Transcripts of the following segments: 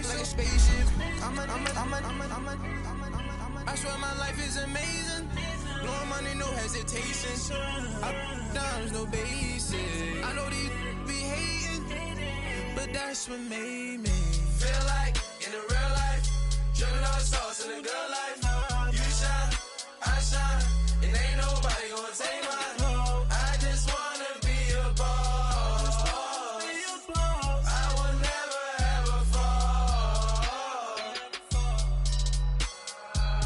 like a spaceship. I swear my life is amazing. Blowing money, no hesitation. Up, downs, no basic. I know these be hating, but that's what made me feel like in the real life. Dripping all the sauce in the girl life. You shine, I shine, and ain't nobody gonna take mine. I just wanna be a boss. I will never ever fall.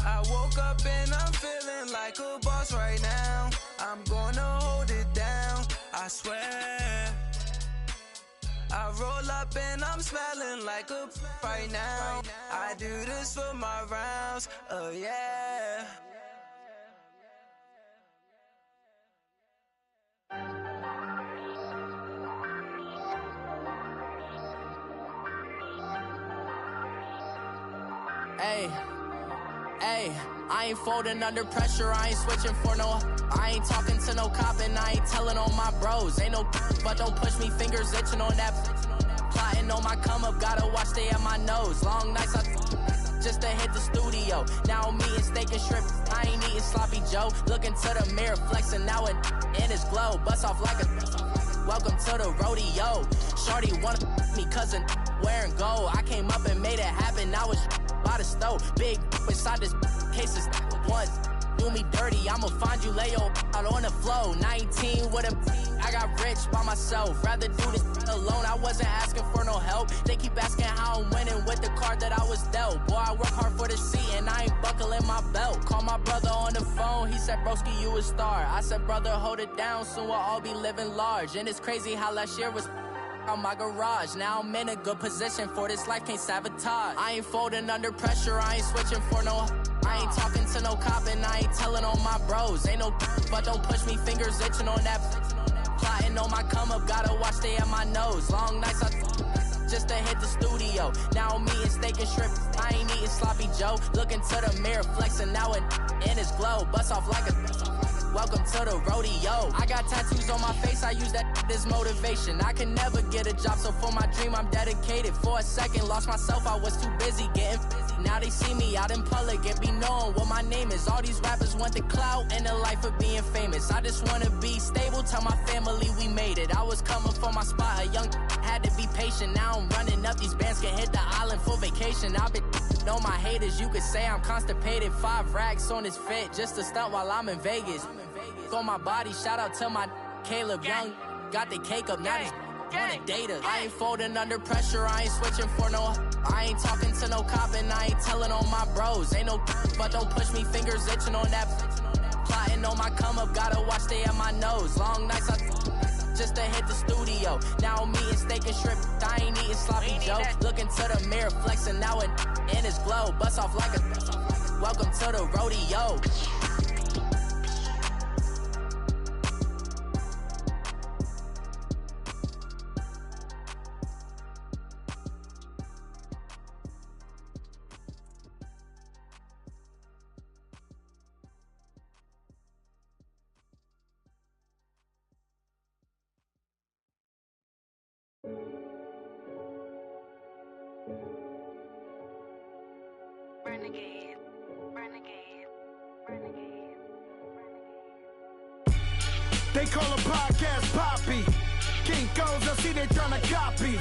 I woke up and I'm feeling like a boss right now. I'm gonna hold it down, I swear. I roll up and I'm smelling like a right now. I do this for my rounds, oh yeah. Hey, I ain't folding under pressure, I ain't switching for no. I ain't talking to no cop and I ain't telling on my bros. Ain't no but don't push me, fingers itching on that. Plotting on my come up, gotta watch stay at my nose. Long nights just to hit the studio. Now I'm eating steak and shrimp, I ain't eating sloppy Joe. Looking to the mirror, flexing now and in his glow. Bust off like a welcome to the rodeo. Shorty wanna me cousin wearing gold. I came up and made it happen, I was by the stove. Big inside this cases once. Do me dirty, I'ma find you, lay your out on the floor. 19 with a I got rich by myself. Rather do this alone, I wasn't asking for no help. They keep asking how I'm winning with the card that I was dealt. Boy, I work hard for the seat and I ain't buckling my belt. Call my brother on the phone, he said, broski, you a star. I said, brother, hold it down, soon we'll all be living large. And it's crazy how last year was on my garage. Now I'm in a good position for this life, can't sabotage. I ain't folding under pressure, I ain't switching for no. I ain't talking to no cop and I ain't telling on my bros. Ain't no but don't push me, fingers itching on that. Plotting on my come up, gotta watch stay at my nose. Long nights just to hit the studio. Now I'm eating steak and shrimp, I ain't eating sloppy Joe. Looking to the mirror, flexing now and in his glow. Bust off like a welcome to the rodeo. I got tattoos on my face, I use that as motivation. I can never get a job, so for my dream I'm dedicated. For a second, lost myself, I was too busy getting busy. Now they see me out in public and be knowing what my name is. All these rappers want the clout and the life of being famous. I just wanna be stable, tell my family we made it. I was coming for my spot, a young had to be patient. Now I'm running up, these bands can hit the island for vacation. I've been on my haters, you could say I'm constipated. 5 racks on his fit, just to stunt while I'm in Vegas. On my body, shout out to my Caleb Young. Got the cake up, now these wanna date us. I ain't folding under pressure, I ain't switching for no. I ain't talking to no cop and I ain't telling on my bros. Ain't no but don't push me, fingers itching on that. Plotting on my come up, gotta watch stay at my nose. Long nights just to hit the studio. Now I'm eating steak and shrimp, I ain't eating sloppy Joe. Looking to the mirror, flexing now and in his glow. Bust off like a welcome to the rodeo. Renegade, renegade, renegade, renegade. They call a podcast Poppy. Kinkos, I see they tryna copy.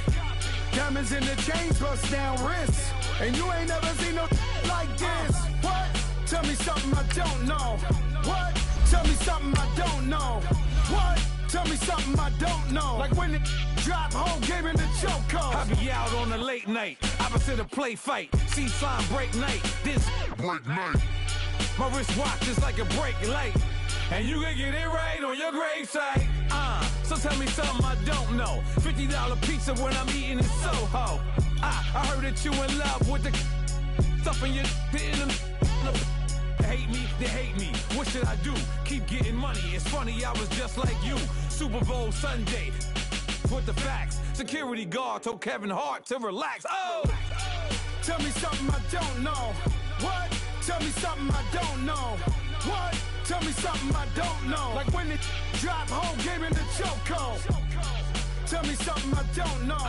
Diamonds in the chains, bust down wrists. And you ain't never seen no like this. What? Tell me something I don't know. What? Tell me something I don't know. What? Tell me something I don't know. Like when it drop, whole game in the chokehold. I be out on a late night, opposite a play fight. See slime break night, this break night. My wristwatch is like a brake light. And you can get it right on your gravesite. So tell me something I don't know. $50 pizza when I'm eating in Soho. I heard that you in love with the stuff in your hate me, they hate me. What should I do? Keep getting money. It's funny, I was just like you. Super Bowl Sunday. With the facts. Security guard told Kevin Hart to relax. Oh! Tell me something I don't know. What? Tell me something I don't know. What? Tell me something I don't know. Like when it drop, whole game in the chokehold. Tell me something I don't know.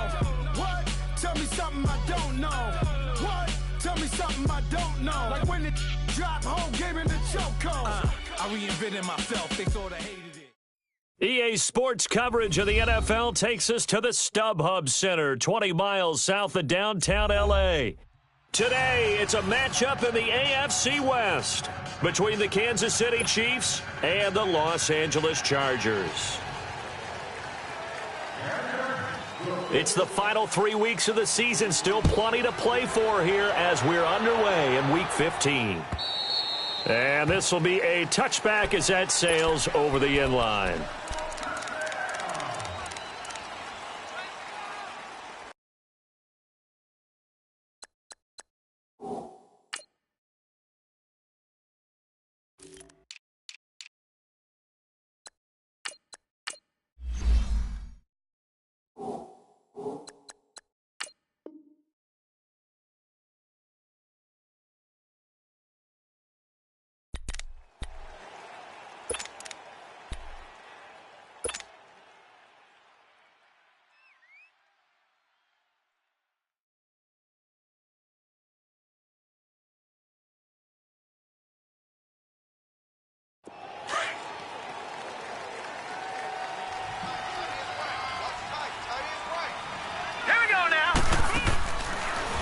What? Tell me something I don't know. What? Tell me something I don't know. Like when it dropped, whole game in the chokehold. I reinvented myself. They thought I hated it. EA Sports coverage of the NFL takes us to the StubHub Center, 20 miles south of downtown L.A. Today, it's a matchup in the AFC West between the Kansas City Chiefs and the Los Angeles Chargers. It's the final 3 weeks of the season. Still plenty to play for here as we're underway in Week 15. And this will be a touchback as that sails over the end line.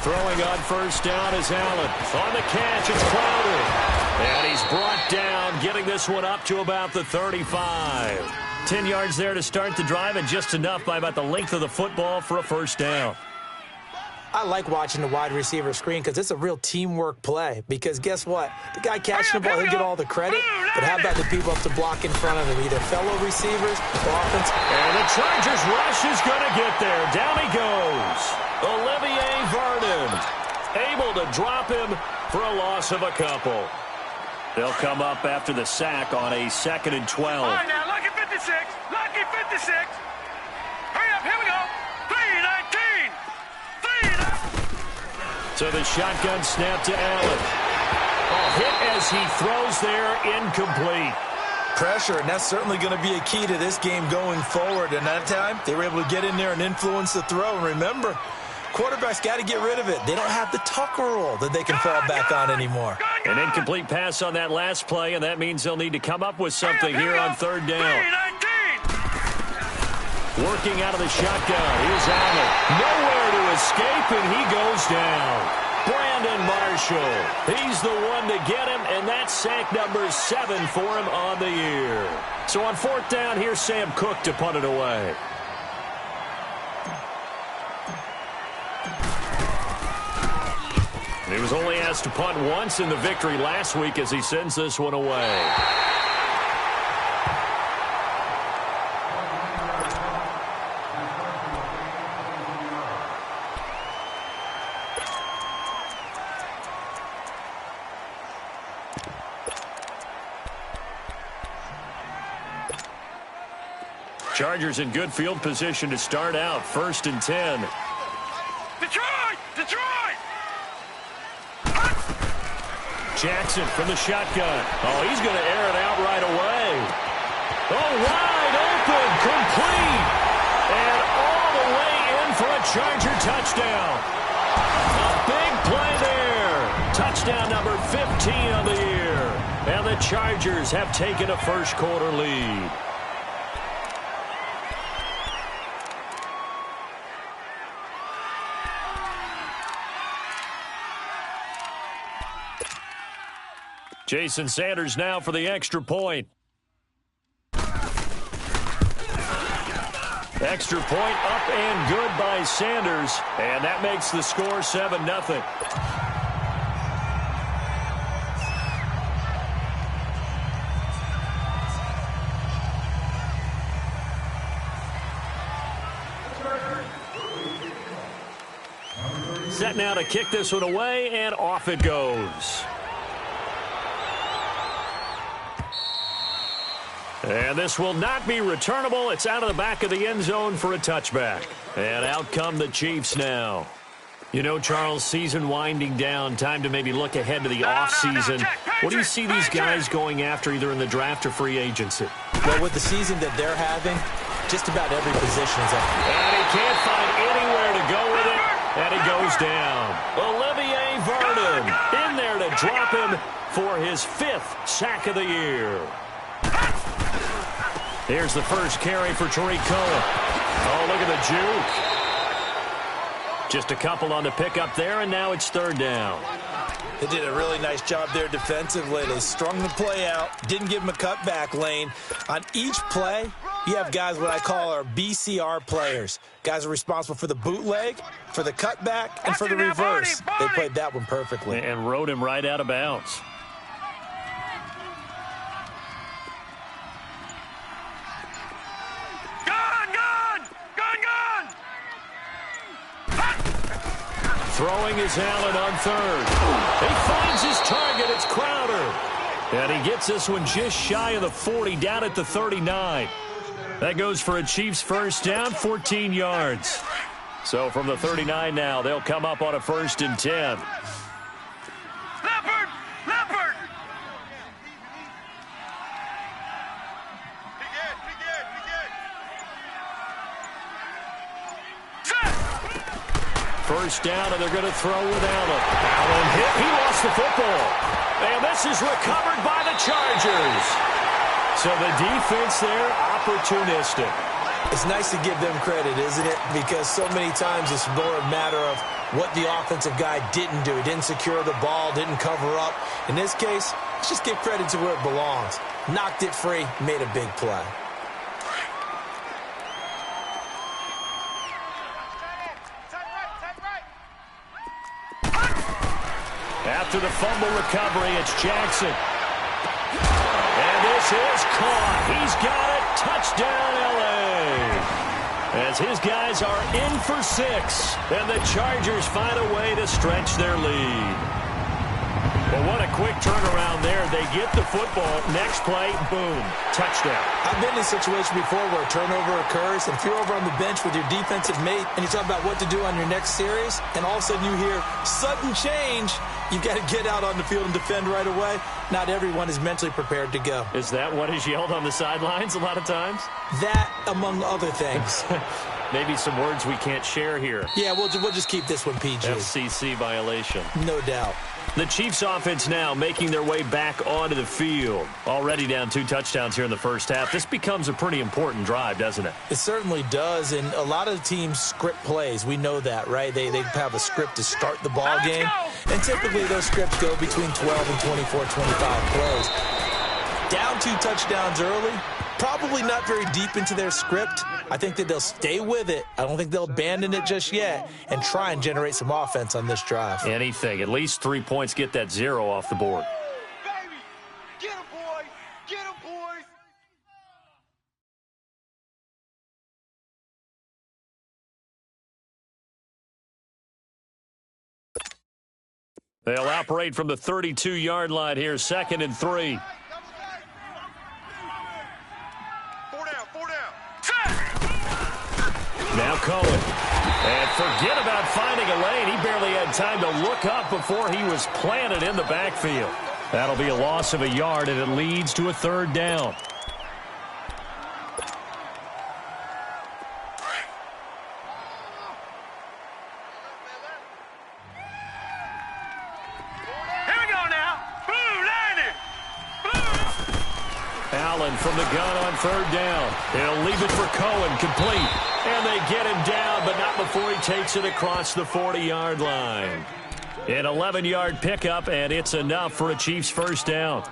Throwing on first down is Allen. On the catch, it's Crowder. And he's brought down, getting this one up to about the 35. 10 yards there to start the drive, and just enough by about the length of the football for a first down. I like watching the wide receiver screen because it's a real teamwork play. Because guess what? The guy catching the ball, he'll get all the credit. But how about the people up to block in front of him, either fellow receivers or offense? And the Chargers rush is going to get there. Down he goes. Olivier Vernon able to drop him for a loss of a couple. They'll come up after the sack on a 2nd and 12. All right, now, lucky 56. Lucky 56. Hurry up, here we go. 3-19. 3-19. So the shotgun snap to Allen. A hit as he throws there, incomplete. Pressure, and that's certainly going to be a key to this game going forward. And that time, they were able to get in there and influence the throw. And remember, quarterbacks got to get rid of it. They don't have the Tucker rule that they can fall back on anymore. An incomplete pass on that last play, and that means they'll need to come up with something here on third down. Working out of the shotgun. Here's Allen. Nowhere to escape, and he goes down. Brandon Marshall. He's the one to get him, and that's sack number 7 for him on the year. So on fourth down, here's Sam Cook to punt it away. He was only asked to punt once in the victory last week as he sends this one away. Chargers in good field position to start out. 1st and 10. Detroit! Detroit! Jackson from the shotgun. Oh, he's going to air it out right away. Oh, wide open, complete. And all the way in for a Charger touchdown. A big play there. Touchdown number 15 of the year. And the Chargers have taken a first quarter lead. Jason Sanders now for the extra point. Extra point up and good by Sanders. And that makes the score 7-0. Set now to kick this one away, and off it goes. And this will not be returnable. It's out of the back of the end zone for a touchback. And out come the Chiefs now. You know, Charles, season winding down, time to maybe look ahead to the offseason. What do you see these guys going after either in the draft or free agency? Well, with the season that they're having, just about every position is up. And he can't find anywhere to go with it. And he goes down. Olivier Vernon in there to drop him for his 5th sack of the year. Here's the first carry for Tariq Cohen. Oh, look at the juke. Just a couple on the pickup there, and now it's 3rd down. They did a really nice job there defensively. They strung the play out, didn't give him a cutback lane. On each play, you have guys what I call our BCR players. Guys are responsible for the bootleg, for the cutback, and for the reverse. They played that one perfectly. And rode him right out of bounds. Throwing is Allen on 3rd. He finds his target. It's Crowder. And he gets this one just shy of the 40, down at the 39. That goes for a Chiefs first down, 14 yards. So from the 39 now, they'll come up on a 1st and 10. Leopard! Leopard! First down, and they're going to throw with Allen. Allen hit. He lost the football. And this is recovered by the Chargers. So the defense there, opportunistic. It's nice to give them credit, isn't it? Because so many times it's more a matter of what the offensive guy didn't do. He didn't secure the ball, didn't cover up. In this case, let's just give credit to where it belongs. Knocked it free, made a big play. After the fumble recovery, it's Jackson. And this is caught. He's got it. Touchdown, L.A. As his guys are in for 6. And the Chargers find a way to stretch their lead. Well, what a quick turnaround there. They get the football. Next play, boom, touchdown. I've been in a situation before where a turnover occurs, and if you're over on the bench with your defensive mate and you talk about what to do on your next series, and all of a sudden you hear sudden change, you've got to get out on the field and defend right away. Not everyone is mentally prepared to go. Is that what is yelled on the sidelines a lot of times? That, among other things. Maybe some words we can't share here. Yeah, we'll just keep this one PG. FCC violation. No doubt. The Chiefs offense now making their way back onto the field. Already down 2 touchdowns here in the first half. This becomes a pretty important drive, doesn't it? It certainly does, and a lot of teams script plays. We know that, right? They have a script to start the ball game, and typically those scripts go between 12 and 24, 25 plays. Down 2 touchdowns early, probably not very deep into their script. I think that they'll stay with it. I don't think they'll abandon it just yet and try and generate some offense on this drive. Anything. At least 3 points, get that 0 off the board. Baby! Get him, boys! Get him, boys! They'll operate from the 32-yard line here, 2nd and 3. Now Cohen. And forget about finding a lane. He barely had time to look up before he was planted in the backfield. That'll be a loss of a yard, and it leads to a 3rd down. Here we go now. Blue, landed. Allen from the gun on 3rd down. He'll leave it for Cohen, complete. And they get him down, but not before he takes it across the 40-yard line. An 11-yard pickup, and it's enough for a Chiefs first down.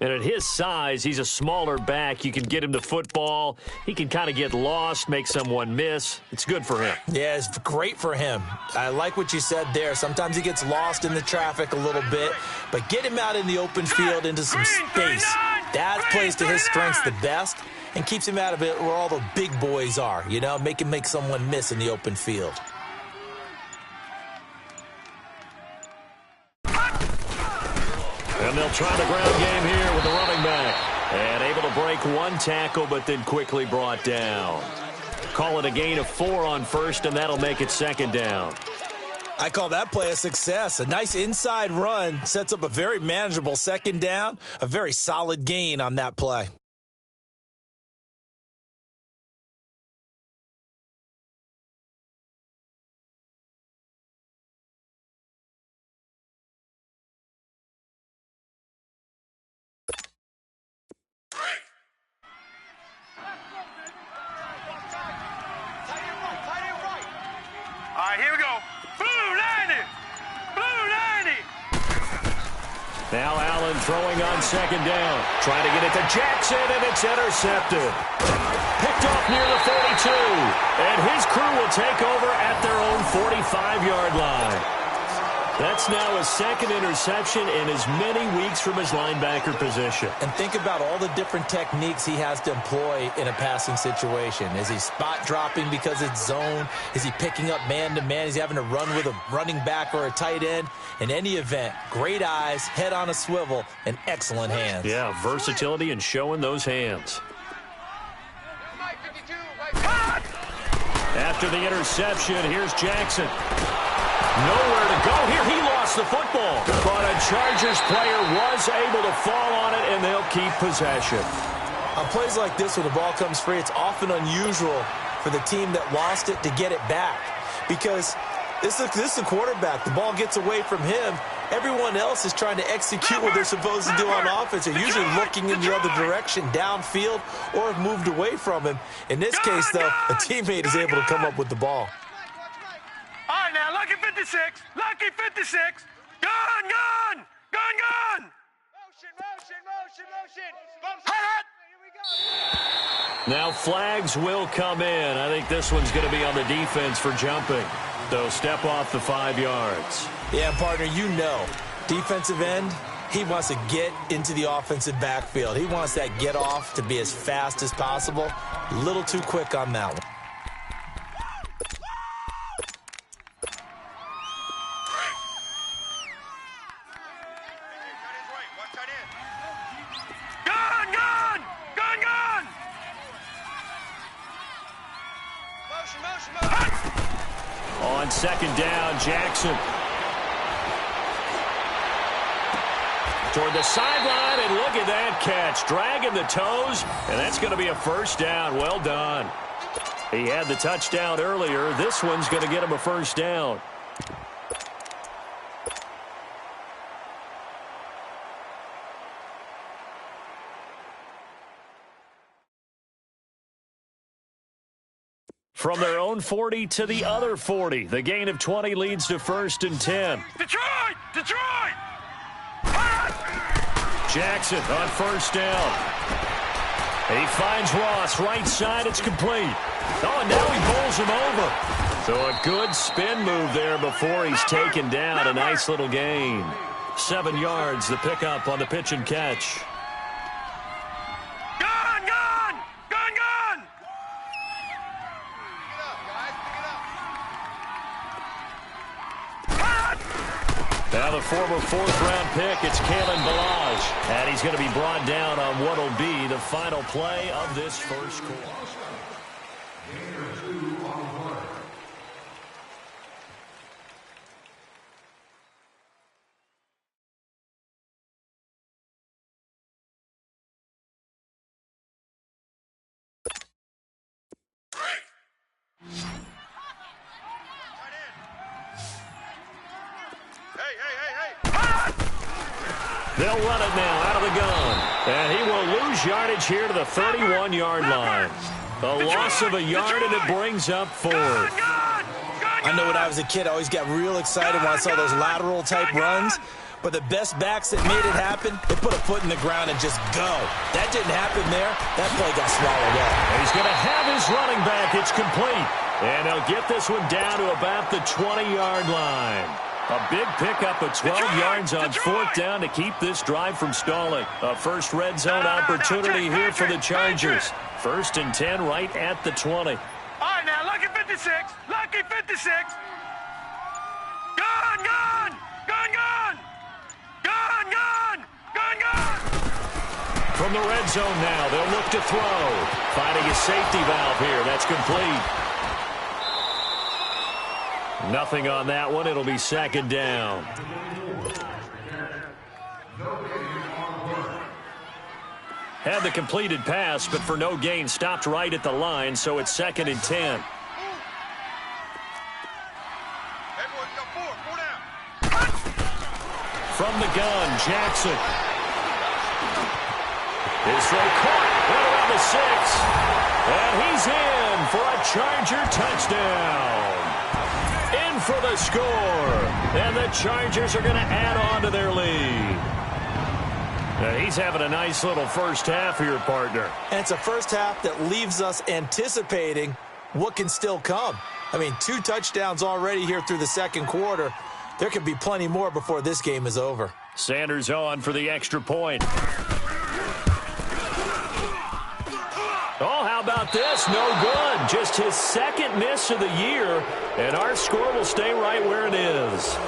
And at his size, he's a smaller back. You can get him the football. He can kind of get lost, make someone miss. It's good for him. Yeah, it's great for him. I like what you said there. Sometimes he gets lost in the traffic a little bit, but get him out in the open field into some space. That plays to his strengths the best and keeps him out of it where all the big boys are, you know, make him make someone miss in the open field. And they'll try the ground game here with the running back. And able to break 1 tackle, but then quickly brought down. Call it a gain of 4 on 1st, and that'll make it 2nd down. I call that play a success. A nice inside run sets up a very manageable 2nd down. A very solid gain on that play. Now Allen throwing on second down. Trying to get it to Jackson, and it's intercepted. Picked off near the 42. And his crew will take over at their own 45-yard line. That's now his second interception in as many weeks from his linebacker position. And think about all the different techniques he has to employ in a passing situation. Is he spot dropping because it's zone? Is he picking up man-to-man? Is he having to run with a running back or a tight end? In any event, great eyes, head on a swivel, and excellent hands. Yeah, versatility and showing those hands. After the interception, here's Jackson. Nowhere to go here. He lost the football. But a Chargers player was able to fall on it, and they'll keep possession. On plays like this, when the ball comes free, it's often unusual for the team that lost it to get it back. Because this is a quarterback. The ball gets away from him. Everyone else is trying to execute what they're supposed to do on offense. They're usually looking in the other direction, downfield, or have moved away from him. In this case, though, a teammate is able to come up with the ball. All right, now, Lucky 56. Lucky 56. Gun, gun. Gun, gun. Motion, motion, motion, motion. Hot. Here we go. Now flags will come in. I think this one's going to be on the defense for jumping. So step off the 5 yards. Yeah, partner, you know, defensive end, he wants to get into the offensive backfield. He wants that get off to be as fast as possible. A little too quick on that one. Gun, gun. Gun, gun. Motion, motion, motion. On second down, Jackson. Toward the sideline, and look at that catch. Dragging the toes, and that's going to be a first down. Well done. He had the touchdown earlier. This one's going to get him a first down. From their own 40 to the other 40. The gain of 20 leads to 1st and 10. Detroit! Detroit! Jackson on first down. He finds Ross. Right side, it's complete. Oh, and now he bowls him over. So a good spin move there before he's taken down. A nice little gain. 7 yards, the pickup on the pitch and catch. Gun, gun! Gun, gun! Now the former 4th-round pick, it's Kalen Balaj. And he's going to be brought down on what will be the final play of this first quarter. They'll run it now out of the gun. And he will lose yardage here to the 31-yard line. A loss of a yard, and it brings up 4th. I know when I was a kid, I always got real excited when I saw those lateral-type runs. But the best backs that made it happen, they put a foot in the ground and just go. That didn't happen there. That play got swallowed up. And he's going to have his running back. It's complete. And he'll get this one down to about the 20-yard line. A big pickup of 12 yards on 4th down to keep this drive from stalling. A first red zone opportunity here for the Chargers. 1st and 10 right at the 20. All right, now, Lucky 56. Lucky 56. Gun, gun! Gun, gun! Gun, gun! Gun, gun! From the red zone now, they'll look to throw. Finding a safety valve here. That's complete. Nothing on that one. It'll be 2nd down. Had the completed pass, but for no gain, stopped right at the line, so it's 2nd and 10. From the gun, Jackson. His throw caught, right around the 6. And he's in for a Charger touchdown. In for the score. And the Chargers are going to add on to their lead. He's having a nice little first half here, partner. And it's a first half that leaves us anticipating what can still come. I mean, 2 touchdowns already here through the second quarter. There could be plenty more before this game is over. Sanders on for the extra point. Oh, how about this? No good. Just his second miss of the year, and our score will stay right where it is.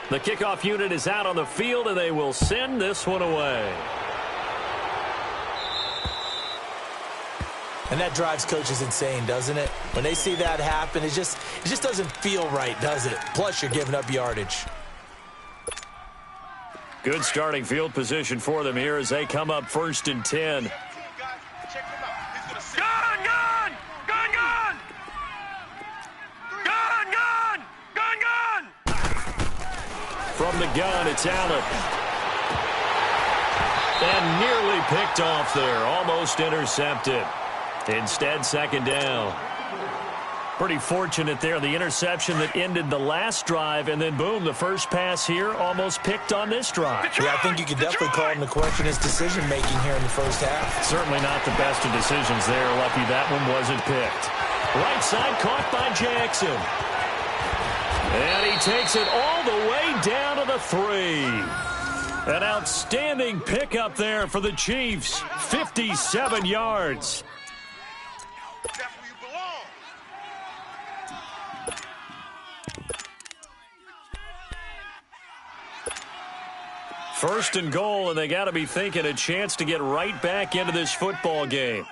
The kickoff unit is out on the field, and they will send this one away. And that drives coaches insane, doesn't it? When they see that happen, it just doesn't feel right, does it? Plus, you're giving up yardage. Good starting field position for them here as they come up 1st and 10. Gun, gun! Gun, gun! Gun, gun! Gun, gun! From the gun, it's Allen. And nearly picked off there. Almost intercepted. Instead, second down. Pretty fortunate there. The interception that ended the last drive, and then, boom, the first pass here almost picked on this drive. Yeah, I think you could definitely call him to question his decision-making here in the first half. Certainly not the best of decisions there. Lucky that one wasn't picked. Right side caught by Jackson. And he takes it all the way down to the 3. An outstanding pickup there for the Chiefs. 57 yards. That's where you belong. First and goal, and they got to be thinking a chance to get right back into this football game.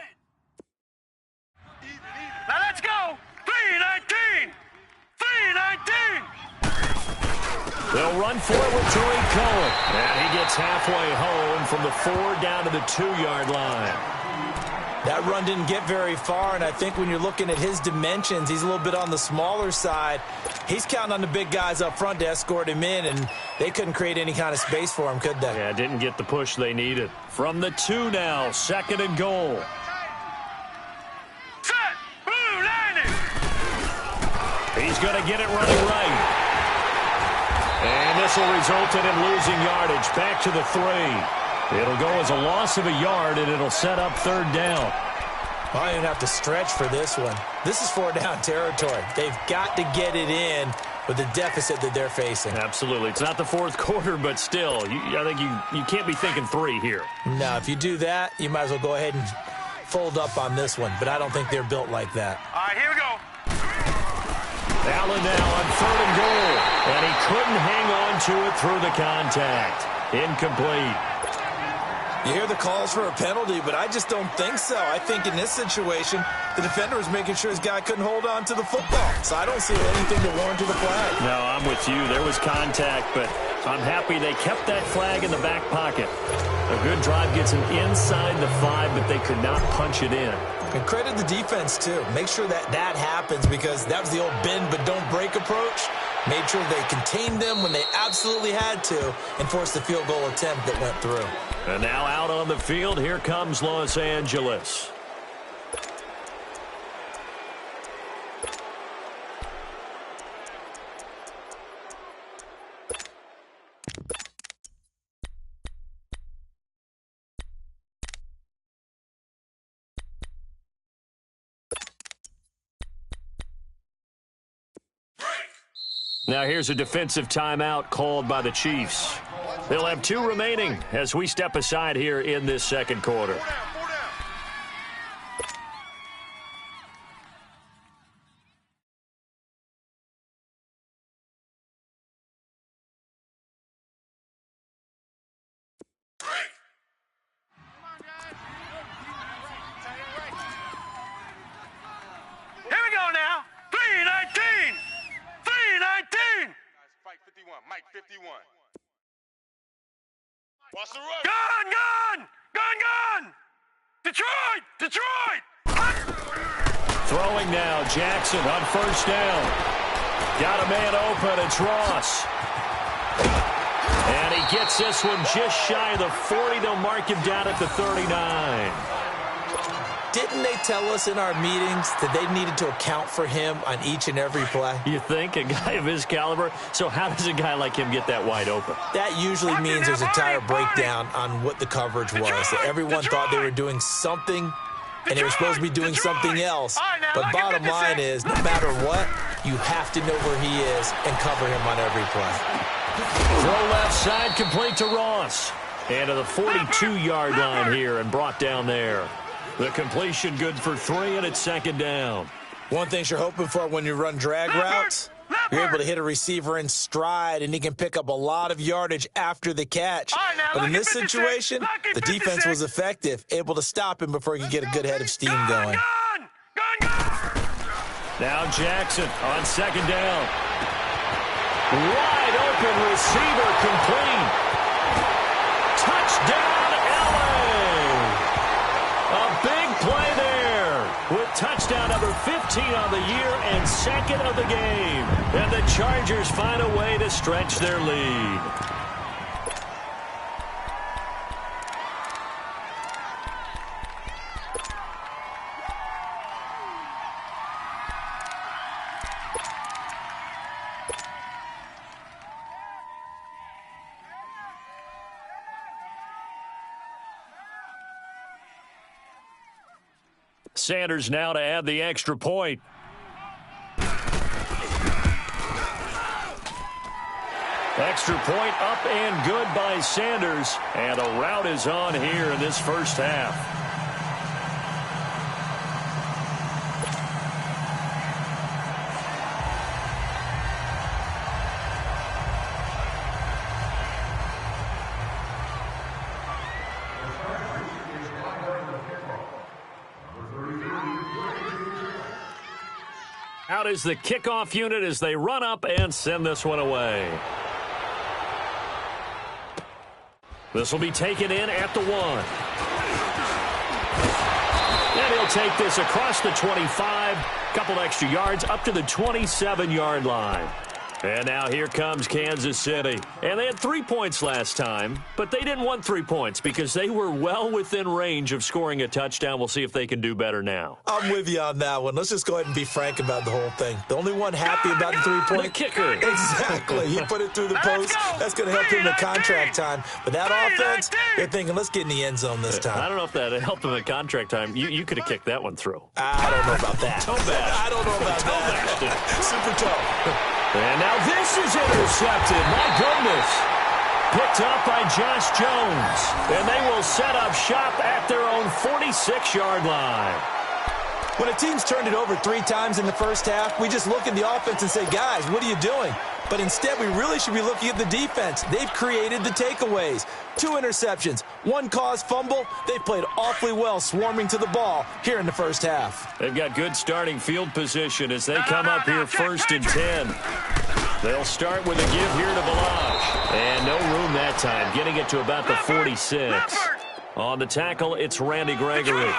Now let's go. 3-19. 3-19. They'll run for it with Tariq Cohen. And he gets halfway home from the 4 down to the 2-yard line. That run didn't get very far, and I think when you're looking at his dimensions, he's a little bit on the smaller side. He's counting on the big guys up front to escort him in, and they couldn't create any kind of space for him, could they? Yeah, didn't get the push they needed. From the 2 now, 2nd and goal. Set. Blue landing. He's going to get it running right. And this will result in him losing yardage. Back to the 3. It'll go as a loss of a yard, and it'll set up 3rd down. Well, I didn't have to stretch for this one. This is 4-down territory. They've got to get it in with the deficit that they're facing. Absolutely. It's not the 4th quarter, but still, I think you can't be thinking 3 here. No, if you do that, you might as well go ahead and fold up on this one, but I don't think they're built like that. All right, here we go. Allen now on 3rd and goal, and he couldn't hang on to it through the contact. Incomplete. You hear the calls for a penalty, but I just don't think so. I think in this situation, the defender was making sure his guy couldn't hold on to the football. So I don't see anything to warrant to the flag. No, I'm with you. There was contact, but I'm happy they kept that flag in the back pocket. A good drive gets them inside the 5, but they could not punch it in. And credit the defense, too. Make sure that happens, because that was the old bend but don't break approach. Made sure they contained them when they absolutely had to and forced the field goal attempt that went through. And now out on the field, here comes Los Angeles. Now here's a defensive timeout called by the Chiefs. They'll have 2 remaining as we step aside here in this second quarter. Here we go now. 3-19. 3-19. Fight 51. Mike 51. Watch the run. Gun, gun, gun, gun. Detroit, Detroit. Throwing now, Jackson on 1st down. Got a man open, it's Ross. And he gets this one just shy of the 40. They'll mark him down at the 39. Didn't Didn't they tell us in our meetings that they needed to account for him on each and every play? You think? A guy of his caliber? So how does a guy like him get that wide open? That usually means there's a tire breakdown on what the coverage was. That everyone thought they were doing something, and they were supposed to be doing something else. But bottom line is, no matter what, you have to know where he is and cover him on every play. Throw left side, complete to Ross. And to the 42-yard line here and brought down there. The completion good for 3, and it's second down. One thing you're hoping for when you run drag routes, you're able to hit a receiver in stride, and he can pick up a lot of yardage after the catch. But in this situation, the defense was effective, able to stop him before he could get a good head of steam going. Now Jackson on second down. Wide open receiver complete. Touchdown, LA! A big play there with touchdown number 15 on the year and second of the game. And the Chargers find a way to stretch their lead. Sanders now to add the extra point. Extra point up and good by Sanders. And a rout is on here in this first half. Out is the kickoff unit as they run up and send this one away. This will be taken in at the 1. And he'll take this across the 25. Couple extra yards up to the 27-yard line. And now here comes Kansas City. And they had 3 points last time, but they didn't want 3 points because they were well within range of scoring a touchdown. We'll see if they can do better now. I'm with you on that one. Let's just go ahead and be frank about the whole thing. The only one happy about the 3-point. The kicker. Exactly. He put it through the post. That's going to help him in contract time. But that offense, they're thinking, let's get in the end zone this time. I don't know if that helped him in contract time. You could have kicked that one through. I don't know about that. Toe bash. I don't know about that. Super toe. And now this is intercepted. My goodness. Picked up by Josh Jones. And they will set up shop at their own 46-yard line. When a team's turned it over 3 times in the first half, we just look at the offense and say, guys, what are you doing? But instead, we really should be looking at the defense. They've created the takeaways. 2 interceptions, 1 caused fumble. They've played awfully well swarming to the ball here in the first half. They've got good starting field position as they come up here 1st and 10. They'll start with a give here to Balaj. And no room that time, getting it to about the 46. On the tackle, it's Randy Gregory.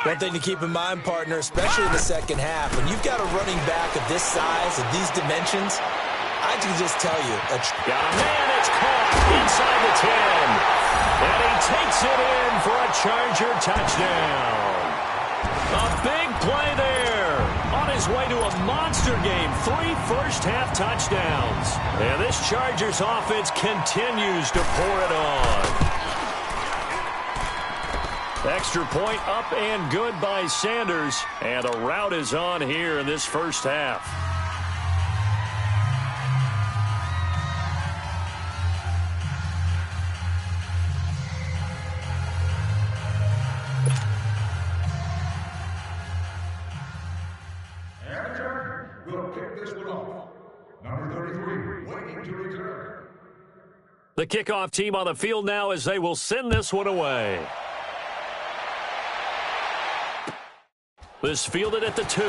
One thing to keep in mind, partner, especially in the second half, when you've got a running back of this size, of these dimensions, I can just tell you. Got a man, it's caught inside the 10. And he takes it in for a Charger touchdown. A big play there. On his way to a monster game, 3 first-half touchdowns. And this Chargers offense continues to pour it on. Extra point up and good by Sanders. And a rout is on here in this first half. Will kick this one off. Number 33, waiting to return. The kickoff team on the field now as they will send this one away. This fielded at the 2. And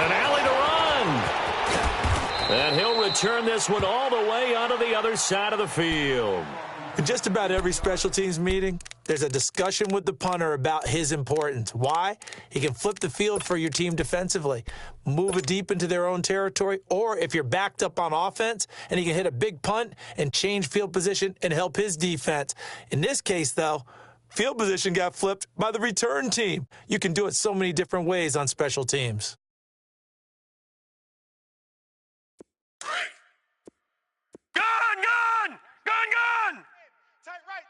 an alley to run. And he'll return this one all the way onto the other side of the field. In just about every special teams meeting, there's a discussion with the punter about his importance. Why? He can flip the field for your team defensively, move it deep into their own territory, or if you're backed up on offense, and he can hit a big punt and change field position and help his defense. In this case, though, Field position got flipped by the return team. You can do it so many different ways on special teams. Gun! Tight right.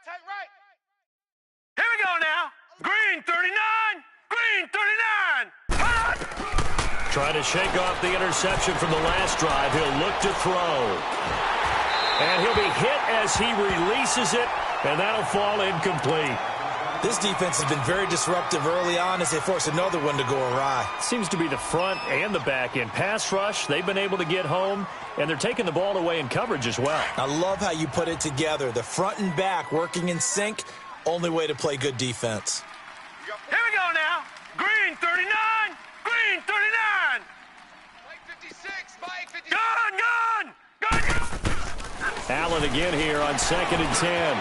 Here we go now. Green 39. Trying to shake off the interception from the last drive. He'll look to throw. And he'll be hit as he releases it, and that'll fall incomplete. This defense has been very disruptive early on as they force another one to go awry. Seems to be the front and the back end. Pass rush, they've been able to get home, and they're taking the ball away in coverage as well. I love how you put it together. The front and back working in sync, only way to play good defense. Here we go now. Green 39. Mike 56. Gun! Allen again here on 2nd and 10.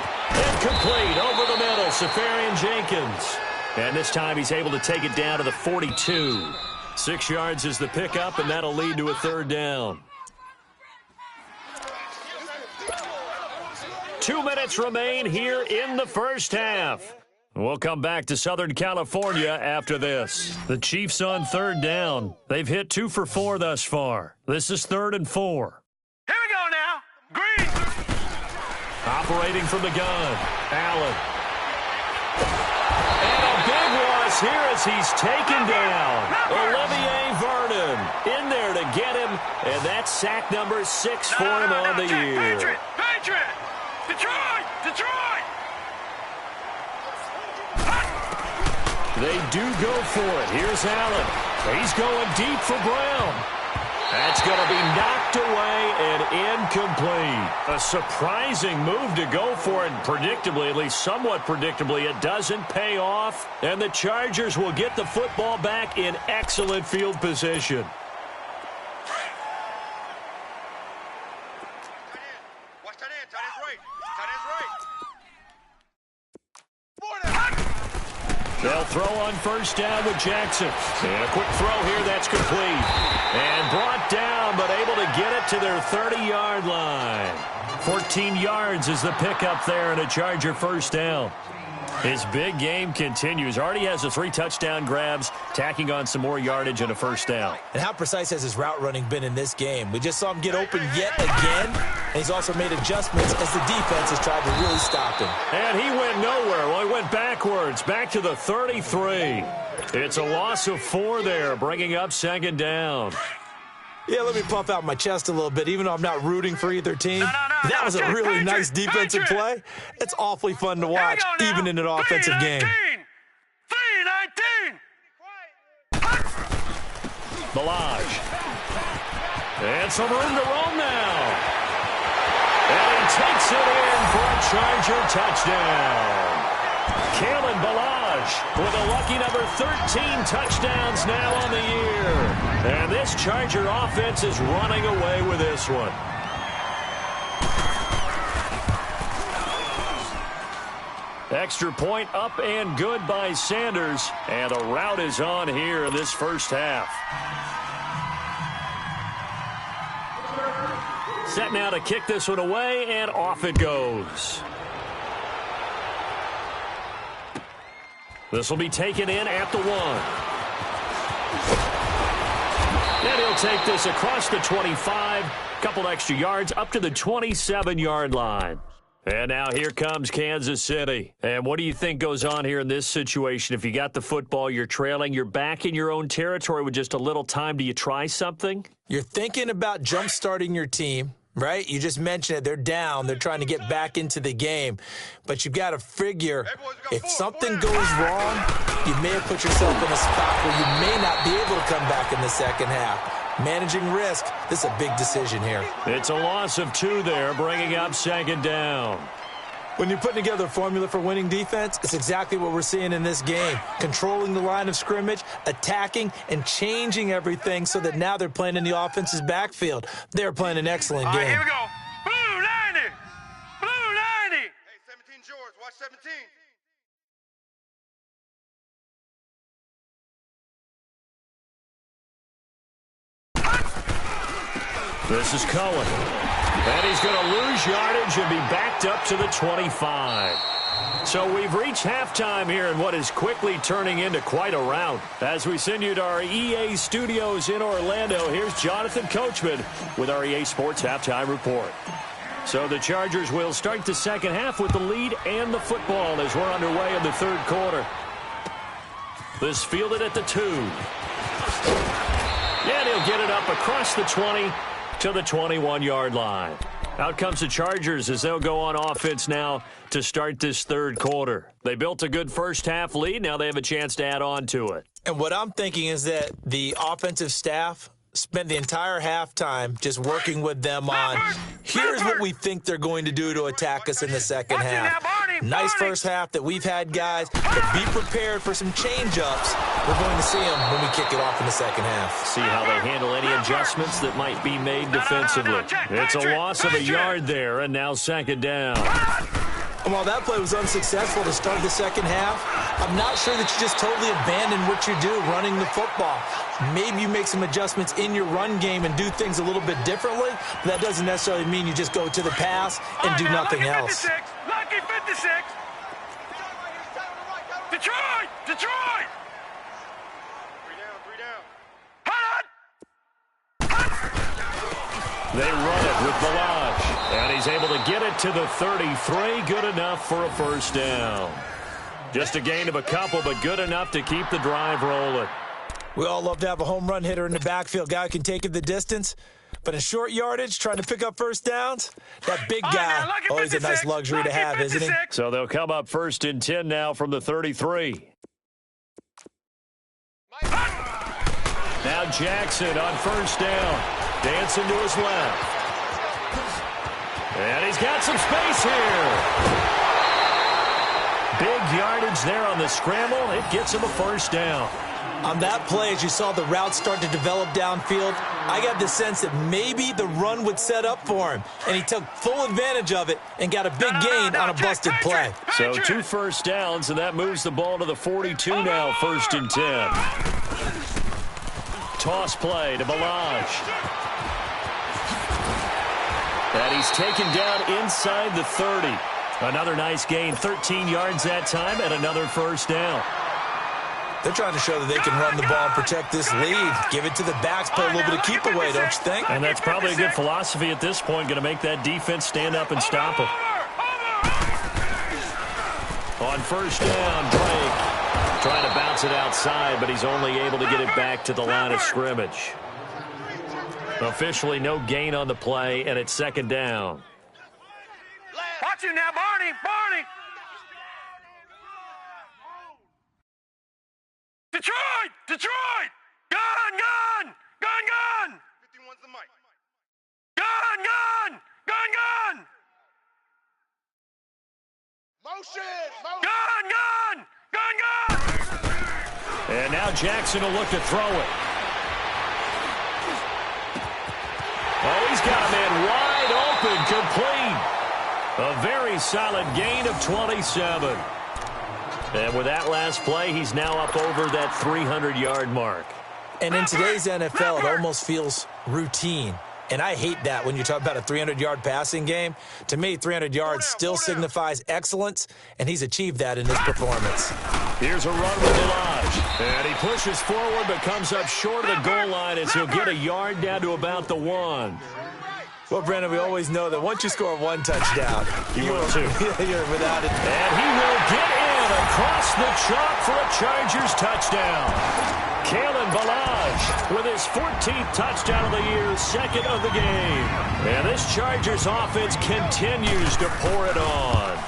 Incomplete over the middle, Safarian Jenkins. And this time he's able to take it down to the 42. 6 yards is the pickup, and that'll lead to a 3rd down. 2 minutes remain here in the first half. We'll come back to Southern California after this. The Chiefs on 3rd down. They've hit 2 for 4 thus far. This is 3rd and 4. Here we go now. Green. Operating from the gun, Allen. And a big loss here as he's taken down. Olivier Vernon in there to get him, and that's sack number 6 for him on the year. Patriot! Detroit! They do go for it. Here's Allen. He's going deep for Brown. That's going to be knocked away and incomplete. A surprising move to go for it, and predictably, at least somewhat predictably, it doesn't pay off. And the Chargers will get the football back in excellent field position. Watch that end. Tight end's right. They'll throw on 1st down with Jackson. And a quick throw here that's complete. And brought down, but able to get it to their 30-yard line. 14 yards is the pickup there, and a Charger 1st down. His big game continues. Already has the 3 touchdown grabs, tacking on some more yardage and a 1st down. And how precise has his route running been in this game? We just saw him get open yet again, and he's also made adjustments as the defense has tried to really stop him. And he went nowhere. Well, he went backwards, back to the 33. It's a loss of 4 there, bringing up 2nd down. Yeah, let me puff out my chest a little bit, even though I'm not rooting for either team. That was a really nice defensive play. It's awfully fun to watch, even in an offensive game. 3-19. Balaj. And some room to roam now. And he takes it in for a Charger touchdown. Kalen Balaj with a lucky number 13 touchdowns now on the year. And this Charger offense is running away with this one. Extra point up and good by Sanders. And the route is on here in this first half. Set now to kick this one away, and off it goes. This will be taken in at the 1. And he'll take this across the 25. Couple extra yards up to the 27-yard line. And now here comes Kansas City. And what do you think goes on here in this situation? If you got the football, you're trailing, you're back in your own territory with just a little time. Do you try something? You're thinking about jump-starting your team, right? You just mentioned it. They're down. They're trying to get back into the game. But you've got to figure if something goes wrong, you may have put yourself in a spot where you may not be able to come back in the second half. Managing risk, this is a big decision here. It's a loss of 2 there, bringing up 2nd down. When you're putting together a formula for winning defense, it's exactly what we're seeing in this game. Controlling the line of scrimmage, attacking, and changing everything so that now they're playing in the offense's backfield. They're playing an excellent game. All right, here we go. Blue 90. Blue 90. Hey, 17 George, watch 17. This is Cohen. And he's going to lose yardage and be backed up to the 25. So we've reached halftime here in what is quickly turning into quite a rout. As we send you to our EA studios in Orlando, here's Jonathan Coachman with our EA Sports Halftime Report. So the Chargers will start the second half with the lead and the football as we're underway in the third quarter. This fielded at the 2. And he'll get it up across the 20 to the 21-yard line. Out comes the Chargers as they'll go on offense now to start this third quarter. They built a good first half lead. Now they have a chance to add on to it. And what I'm thinking is that the offensive staff spent the entire halftime just working with them on, here's what we think they're going to do to attack us in the second half. Nice first half that we've had, guys, but be prepared for some change-ups. We're going to see them when we kick it off in the second half. See how they handle any adjustments that might be made defensively. It's a loss of a yard there, and now second down. And while that play was unsuccessful to start the second half, I'm not sure that you just totally abandon what you do running the football. Maybe you make some adjustments in your run game and do things a little bit differently. But that doesn't necessarily mean you just go to the pass and do nothing else. Lucky 56. Detroit! Detroit! 3 down. They run it with Balaj, and he's able to get it to the 33. Good enough for a first down. Just a gain of a couple, but good enough to keep the drive rolling. We all love to have a home run hitter in the backfield. Guy who can take it the distance. But in short yardage, trying to pick up first downs, that big guy, always a nice luxury to have, isn't he? So they'll come up first and 10 now from the 33. Now Jackson on first down. Dancing to his left. And he's got some space here. Big yardage there on the scramble. It gets him a first down. On that play, as you saw the route start to develop downfield, I got the sense that maybe the run would set up for him. And he took full advantage of it and got a big gain on a busted play. So 2 first downs, and that moves the ball to the 42 now, first and 10. Toss play to Balaj. And he's taken down inside the 30. Another nice gain, 13 yards that time, and another first down. They're trying to show that they can run the ball and protect this lead. Give it to the backs, play a little bit of keep away, don't you think? And that's probably a good philosophy at this point, going to make that defense stand up and stop them. On first down, Drake trying to bounce it outside, but he's only able to get it back to the line of scrimmage. Officially no gain on the play, and it's second down. Watch him now, Barney! Detroit! Gun! 51's the mic. Gun! Motion! Gun! And now Jackson will look to throw it. Oh, he's got a man wide open, complete. A very solid gain of 27. And with that last play, he's now up over that 300-yard mark. And in today's NFL, it almost feels routine. And I hate that when you talk about a 300-yard passing game. To me, 300 yards still signifies excellence, and he's achieved that in this performance. Here's a run with Balaj. And he pushes forward but comes up short of the goal line as he'll get a yard down to about the 1. Well, Brandon, we always know that once you score 1 touchdown, you will too. You're without it. And he will get in across the chalk for a Chargers touchdown. Kalen Balaj with his 14th touchdown of the year, second of the game. And this Chargers offense continues to pour it on.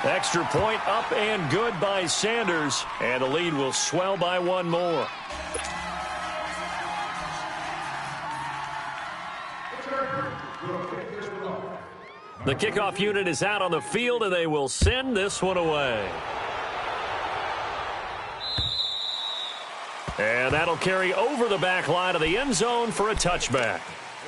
Extra point up and good by Sanders, and the lead will swell by 1 more. The kickoff unit is out on the field, and they will send this one away. And that'll carry over the back line of the end zone for a touchback.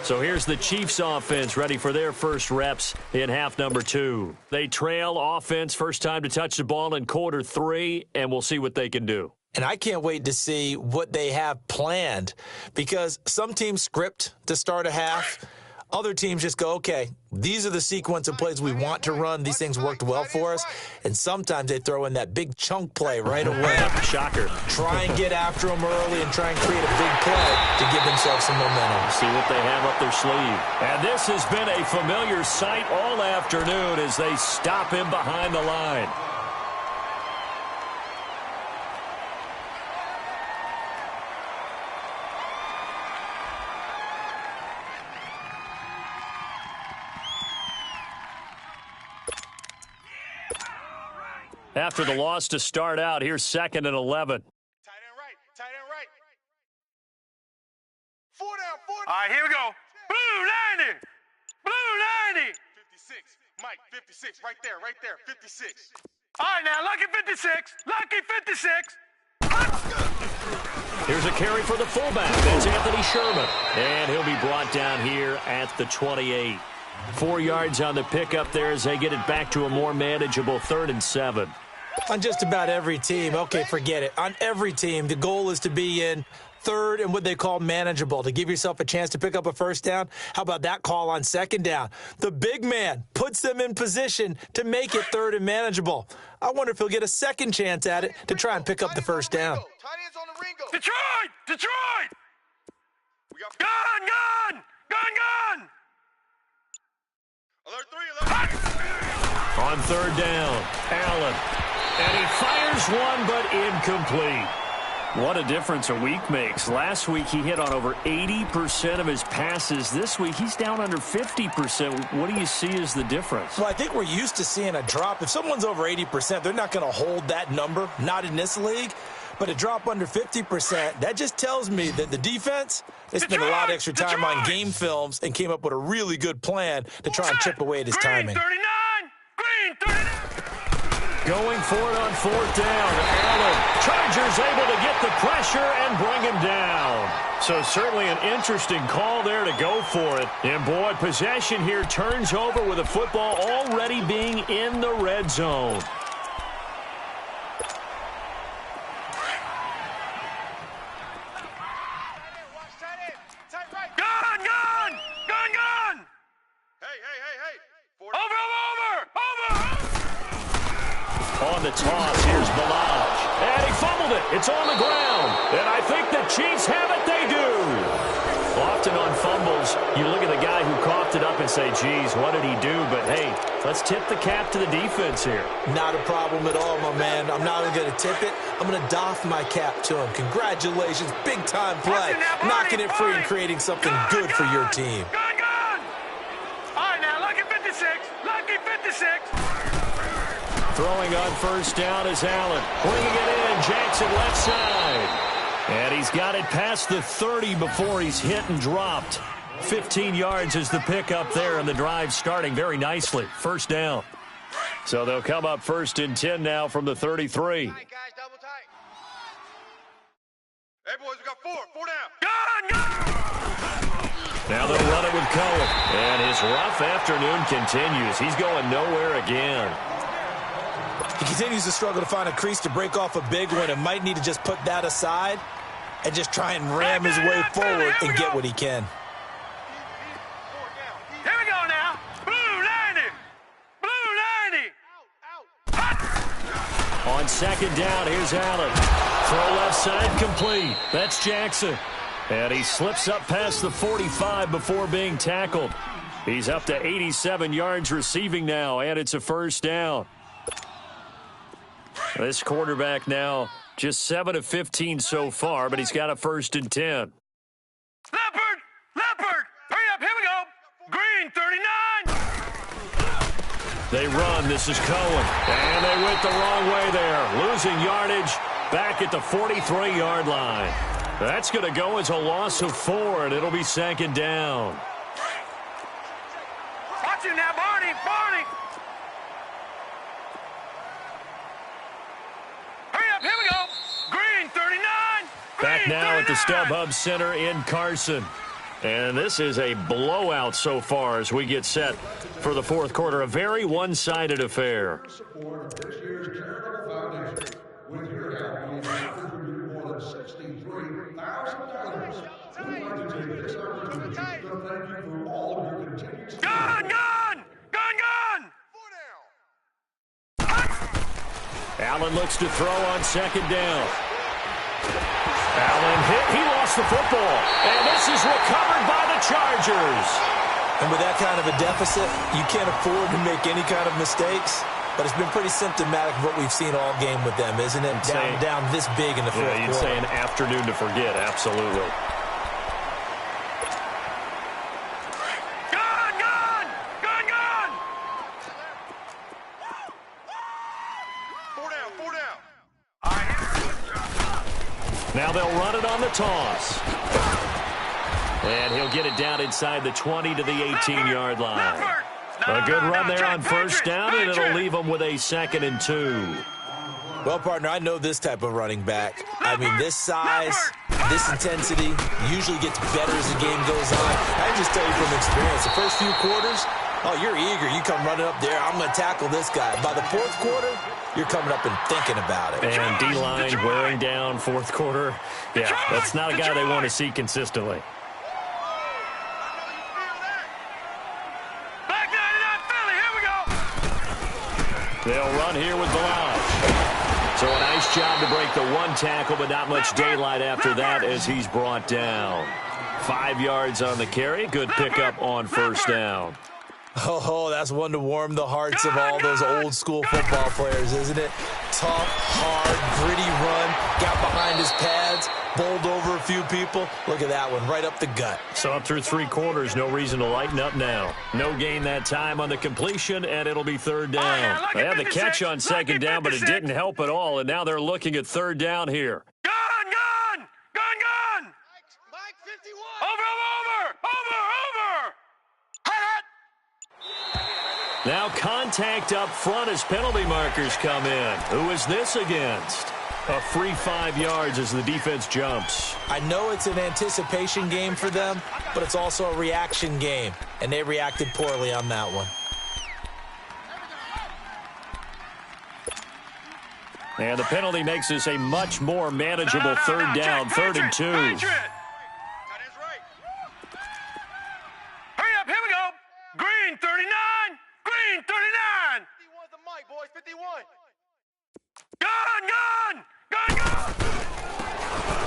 So here's the Chiefs offense ready for their first reps in half number 2. They trail offense, first time to touch the ball in quarter 3, and we'll see what they can do. And I can't wait to see what they have planned, because some teams script to start a half. Other teams just go, okay, these are the sequence of plays we want to run. These things worked well for us. And sometimes they throw in that big chunk play right away. Shocker. Try and get after them early and try and create a big play to give themselves some momentum. See what they have up their sleeve. And this has been a familiar sight all afternoon as they stop him behind the line. After the loss to start out, here's 2nd and 11. Tight end right. Tight end right. 4 down, 4 down. All right, here we go. Blue 90. Blue 90. 56. Mike, 56. Right there, 56. All right, now, lucky 56. Lucky 56. Here's a carry for the fullback. That's Anthony Sherman. And he'll be brought down here at the 28. 4 yards on the pickup there as they get it back to a more manageable 3rd and 7. On just about every team, okay, forget it. On every team, the goal is to be in 3rd and what they call manageable, to give yourself a chance to pick up a first down. How about that call on 2nd down? The big man puts them in position to make it 3rd and manageable. I wonder if he'll get a second chance at it to try and pick up the first down. Detroit! Detroit! Gun! Gun! Gun! Gun! Alert 3, alert. On 3rd down, Allen. And he fires one, but incomplete. What a difference a week makes. Last week, he hit on over 80% of his passes. This week, he's down under 50%. What do you see as the difference? Well, I think we're used to seeing a drop. If someone's over 80%, they're not going to hold that number, not in this league. But a drop under 50%, that just tells me that the defense, they spent a lot of extra time on game films and came up with a really good plan to try and chip away at his timing. Green 39! Going for it on 4th down. Allen. Chargers able to get the pressure and bring him down. So certainly an interesting call there to go for it. And boy, possession here turns over with the football already being in the red zone. On the toss, here's Balaj. And he fumbled it. It's on the ground. And I think the Chiefs have it. They do. Often on fumbles, you look at the guy who coughed it up and say, geez, what did he do? But, hey, let's tip the cap to the defense here. Not a problem at all, my man. I'm not even going to tip it. I'm going to doff my cap to him. Congratulations. Big-time play. Knocking it free and creating something good for your team. All right, now, lucky 56. Lucky 56. Throwing on 1st down is Allen. Bringing it in, Jackson left side. And he's got it past the 30 before he's hit and dropped. 15 yards is the pickup there, and the drive starting very nicely. 1st down. So they'll come up 1st and 10 now from the 33. Tight, guys, double tight. Hey, boys, we got 4 down. Gun! Now they'll run it with Cohen. And his rough afternoon continues. He's going nowhere again. He continues to struggle to find a crease to break off a big one and might need to just put that aside and just try and ram his way forward and get what he can. Here we go now. Blue 90. Blue 90. On 2nd down, here's Allen. Throw left side complete. That's Jackson. And he slips up past the 45 before being tackled. He's up to 87 yards receiving now, and it's a 1st down. This quarterback now just 7 of 15 so far, but he's got a 1st and 10. Leopard! Hurry up, here we go. Green 39. They run. This is Cohen. And they went the wrong way there. Losing yardage back at the 43-yard line. That's going to go as a loss of 4, and it'll be 2nd down. Watch him now, Barney. Here we go. Green 39. Back now at the StubHub Center in Carson. And this is a blowout so far as we get set for the 4th quarter. A very one-sided affair. Support this year's charitable foundation. With your help, we have contributed more than $63,000. We'd like to take this opportunity to thank you for all of your Allen looks to throw on second down. Allen hit. He lost the football. And this is recovered by the Chargers. And with that kind of a deficit, you can't afford to make any kind of mistakes. But it's been pretty symptomatic of what we've seen all game with them, isn't it? Down this big in the fourth quarter. You'd say an afternoon to forget, absolutely. Now they'll run it on the toss. And he'll get it down inside the 20 to the 18-yard line. A good run there on first down, and it'll leave them with a 2nd and 2. Well, partner, I know this type of running back. I mean, this size, this intensity usually gets better as the game goes on. I can just tell you from experience, the first few quarters, oh, you're eager. You come running up there, I'm going to tackle this guy. By the fourth quarter, you're coming up and thinking about it. And D-line wearing down fourth quarter. Yeah, that's not a guy they want to see consistently. They'll run here with Balaj. So a nice job to break the one tackle, but not much daylight after that as he's brought down. 5 yards on the carry. Good pickup on first down. Oh, that's one to warm the hearts of all those old-school football players, isn't it? Tough, hard, gritty run, got behind his pads, bowled over a few people. Look at that one, right up the gut. So up through 3 quarters, no reason to lighten up now. No gain that time on the completion, and it'll be 3rd down. They had the catch on 2nd down, but it didn't help at all, and now they're looking at 3rd down here. Gun! Mike 51! Over! Hot! Now contact up front as penalty markers come in. Who is this against? A free 5 yards as the defense jumps. I know it's an anticipation game for them, but it's also a reaction game, and they reacted poorly on that one. And the penalty makes this a much more manageable 3rd down, 3rd and 2. Hurry up, here we go. Green 39. Green 39. 51's the mic, boys. 51. Gun!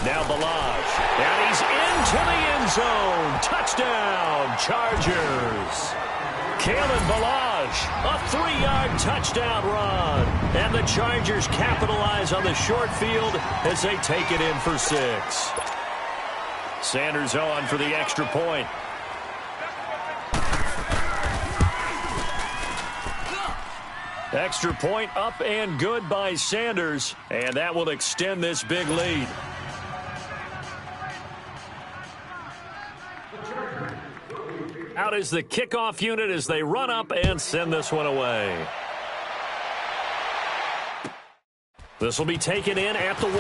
Now Balaj. And he's into the end zone. Touchdown, Chargers. Kalen Balaj, a 3-yard touchdown run. And the Chargers capitalize on the short field as they take it in for 6. Sanders on for the extra point. Extra point up and good by Sanders, and that will extend this big lead. Out is the kickoff unit as they run up and send this one away. This will be taken in at the 1.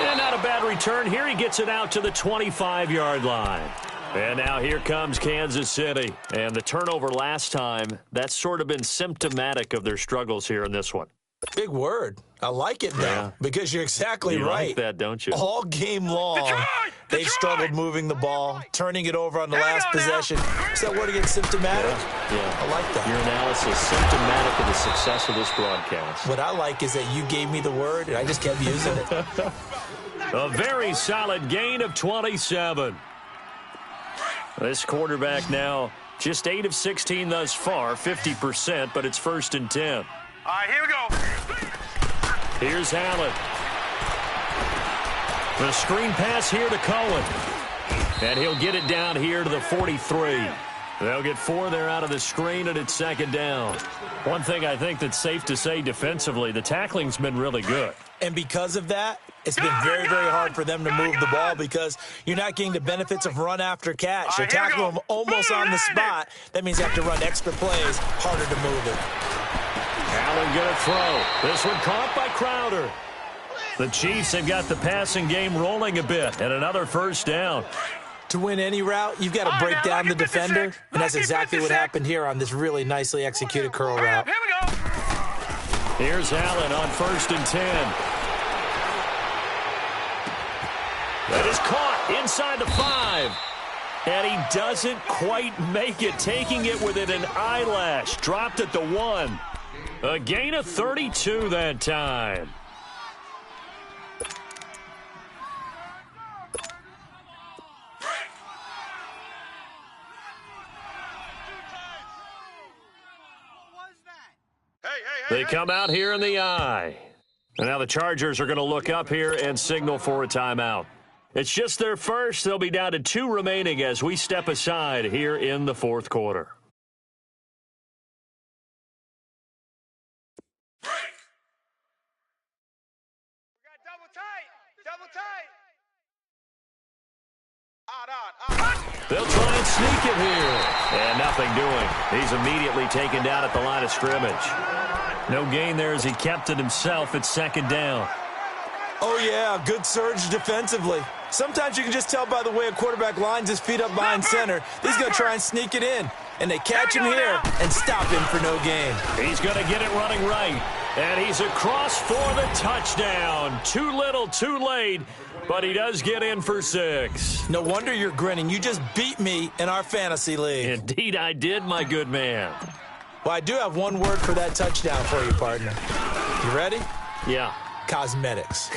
And not a bad return here. He gets it out to the 25-yard line. And now here comes Kansas City. And the turnover last time, that's sort of been symptomatic of their struggles here in this one. Big word. I like it now because you're exactly right. You like that, don't you? All game long, they've struggled moving the ball, turning it over on the last possession. Is that word again, symptomatic? Yeah. I like that. Your analysis, symptomatic of the success of this broadcast. What I like is that you gave me the word, and I just kept using it. A very solid gain of 27. This quarterback now just 8 of 16 thus far, 50%, but it's 1st and 10. All right, here we go. Here's Allen. The screen pass here to Cohen. And he'll get it down here to the 43. They'll get 4 there out of the screen, and it's 2nd down. One thing I think that's safe to say defensively, the tackling's been really good. And because of that, it's been very, very hard for them to move the ball because you're not getting the benefits of run after catch. You're tackling them almost on the spot. That means you have to run extra plays, harder to move it. Allen going to throw. This one caught by Crowder. The Chiefs have got the passing game rolling a bit, and another 1st down. To win any route, you've got to break down the defender, and that's exactly what happened here on this really nicely executed curl route. Here we go. Here's Allen on 1st and 10. That is caught inside the 5. And he doesn't quite make it, taking it within an eyelash. Dropped at the 1. A gain of 32 that time. They come out here in the eye. And now the Chargers are going to look up here and signal for a timeout. It's just their first. They'll be down to 2 remaining as we step aside here in the fourth quarter. They'll try and sneak it here. And nothing doing. He's immediately taken down at the line of scrimmage. No gain there as he kept it himself at second down. Oh, yeah, good surge defensively. Sometimes you can just tell by the way a quarterback lines his feet up behind center. He's going to try and sneak it in. And they catch him here and stop him for no gain. He's going to get it running right. And he's across for the touchdown. Too little, too late. But he does get in for 6. No wonder you're grinning. You just beat me in our fantasy league. Indeed I did, my good man. Well, I do have one word for that touchdown for you, partner. You ready? Yeah. Cosmetics.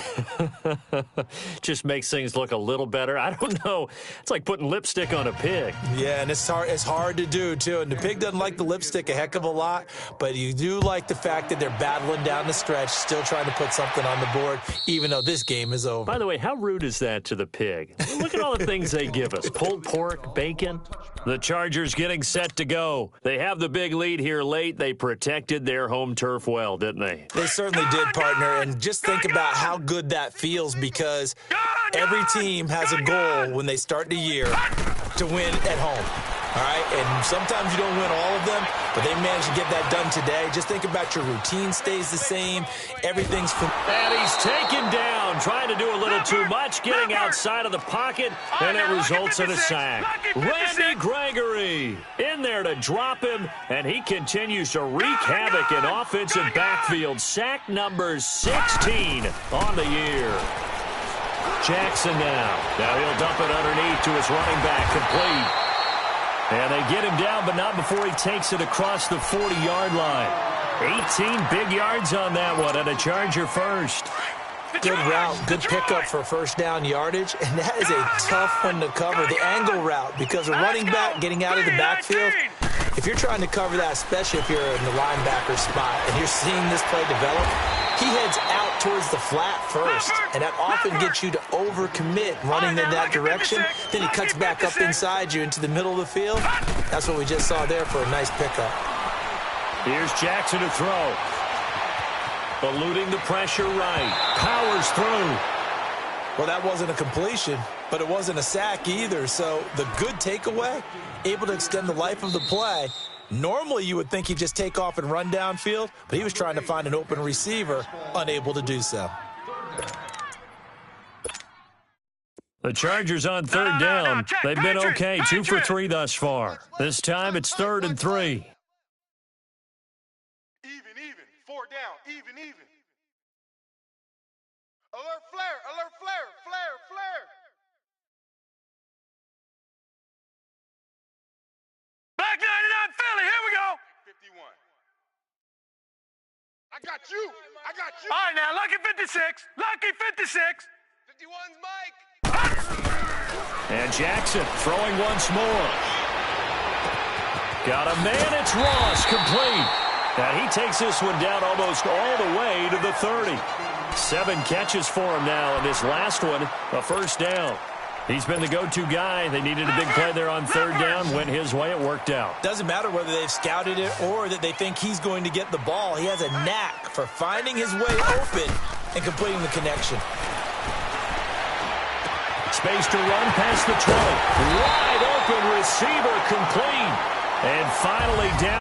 Just makes things look a little better. I don't know. It's like putting lipstick on a pig. Yeah, and it's hard to do, too. And the pig doesn't like the lipstick a heck of a lot, but you do like the fact that they're battling down the stretch, still trying to put something on the board, even though this game is over. By the way, how rude is that to the pig? Look at all the things they give us. Pulled pork, bacon. The Chargers getting set to go. They have the big lead here late. They protected their home turf well, didn't they? They certainly did, partner, and just think about how good that feels because every team has a goal when they start the year to win at home. All right, and sometimes you don't win all of them, but they managed to get that done today. Just think about your routine stays the same. Everything's from... And he's taken down, trying to do a little too much, getting outside of the pocket, and it results in a sack. Randy Gregory in there to drop him, and he continues to wreak havoc in offensive backfield. Sack number 16 on the year. Jackson now. Now he'll dump it underneath to his running back, complete. And they get him down, but not before he takes it across the 40-yard line. 18 big yards on that one, and a Charger first. Good route, good pickup for first down yardage, and that is a tough one to cover, the angle route, because a running back getting out of the backfield, if you're trying to cover that, especially if you're in the linebacker spot, and you're seeing this play develop, he heads out towards the flat first, and that often gets you to overcommit running in that direction. Then he cuts back up inside you into the middle of the field. That's what we just saw there for a nice pickup. Here's Jackson to throw. Eluding the pressure right. Powers through. Well, that wasn't a completion, but it wasn't a sack either. So the good takeaway, able to extend the life of the play. Normally, you would think he'd just take off and run downfield, but he was trying to find an open receiver, unable to do so. The Chargers on third down. They've been okay, 2 for 3 thus far. This time it's 3rd and 3. Even, 4 down, even. Alert flare, flare. Black 99 Philly, here we go. 51. I got you. All right, now, lucky 56. 51's Mike. And Jackson throwing once more. Got a man, it's Ross, complete. And he takes this one down almost all the way to the 30. 7 catches for him now, and this last one, a first down. He's been the go-to guy. They needed a big play there on third down. Went his way. It worked out. Doesn't matter whether they've scouted it or that they think he's going to get the ball. He has a knack for finding his way open and completing the connection. Space to run past the 20. Wide open receiver complete. And finally down.